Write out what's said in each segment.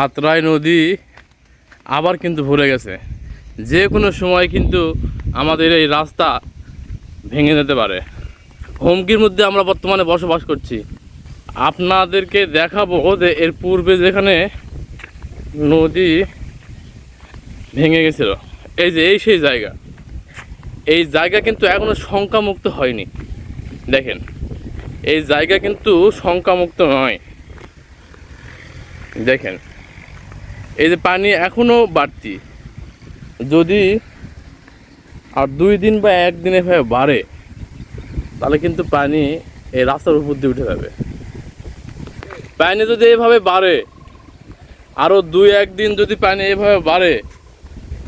আত্রাই নদী আবার কিন্তু ভরে গেছে। যে কোনো সময় কিন্তু আমাদের এই রাস্তা ভেঙে যেতে পারে। হুমকির মধ্যে আমরা বর্তমানে বসবাস করছি। আপনাদেরকে দেখাবো যে এর পূর্বে যেখানে নদী ভেঙে গেছিল, এই সেই জায়গা। এই জায়গা কিন্তু এখনো শঙ্কামুক্ত হয়নি। দেখেন, এই জায়গা কিন্তু শঙ্কামুক্ত নয়। দেখেন, এই যে পানি এখনো বাড়তি, যদি আর 2 দিন বা 1 দিন এভাবে বাড়ে তাহলে কিন্তু পানি এই রাস্তার উপর দিয়ে উঠে যাবে। পানি যদি এভাবে বাড়ে, আরও 2-1 দিন যদি পানি এভাবে বাড়ে,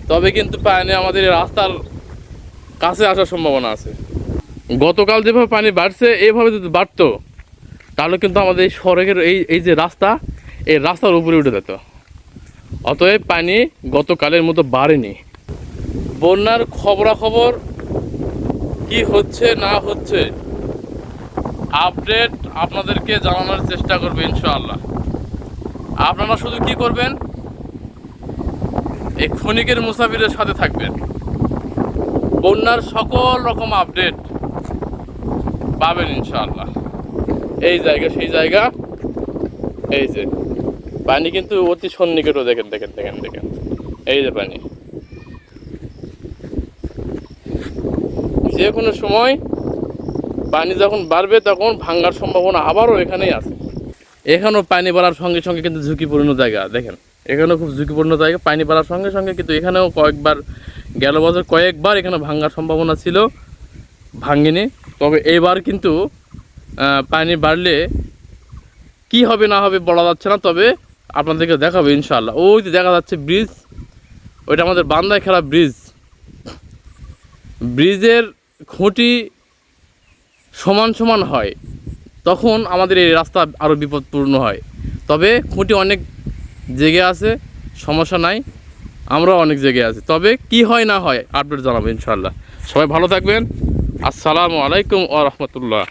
তবে কিন্তু পানি আমাদের এই রাস্তার কাছে আসার সম্ভাবনা আছে। গতকাল যেভাবে পানি বাড়ছে, এইভাবে যদি বাড়তো তাহলে কিন্তু আমাদের এই সড়কের এই যে রাস্তা, এই রাস্তার উপরে উঠে যেত। অতএব পানি গতকালের মতো বাড়েনি। বন্যার খবরাখবর কি হচ্ছে না হচ্ছে আপডেট আপনাদেরকে জানানোর চেষ্টা করবে ইনশাআল্লাহ। আপনারা শুধু কি করবেন, এই ক্ষণিকের মুসাফিরের সাথে থাকবেন। বন্যার সকল রকম আপডেট পাবেন ইনশাআল্লাহ। এই জায়গা সেই জায়গা, এই যে পানি কিন্তু অতি সন্নিকটও। দেখেন দেখেন দেখেন দেখেন, এই যে পানি যে কোনো সময় পানি যখন বাড়বে তখন ভাঙার সম্ভাবনা আবারও এখানেই আছে। এখানেও পানি বাড়ার সঙ্গে সঙ্গে কিন্তু ঝুঁকিপূর্ণ জায়গা। দেখেন, এখানেও খুব ঝুঁকিপূর্ণ জায়গা। পানি বাড়ার সঙ্গে সঙ্গে কিন্তু এখানেও গেল বছর কয়েকবার এখানে ভাঙার সম্ভাবনা ছিল, ভাঙেনি। তবে এইবার কিন্তু পানি বাড়লে কি হবে না হবে বলা যাচ্ছে না, তবে আপনাদেরকে দেখাবো ইনশাআল্লাহ। ওই যে দেখা যাচ্ছে ব্রিজ, ওইটা আমাদের বান্দায় খেলা ব্রিজ। ব্রিজের খুঁটি সমান সমান হয়, তখন আমাদের এই রাস্তা আরও বিপদপূর্ণ হয়। তবে খুঁটি অনেক জেগে আছে, সমস্যা নাই, আমরাও অনেক জেগে আছি। তবে কি হয় না হয় আপডেট জানাবো ইনশাআল্লাহ। সবাই ভালো থাকবেন। আসসালামু আলাইকুম ওয়া রাহমাতুল্লাহ।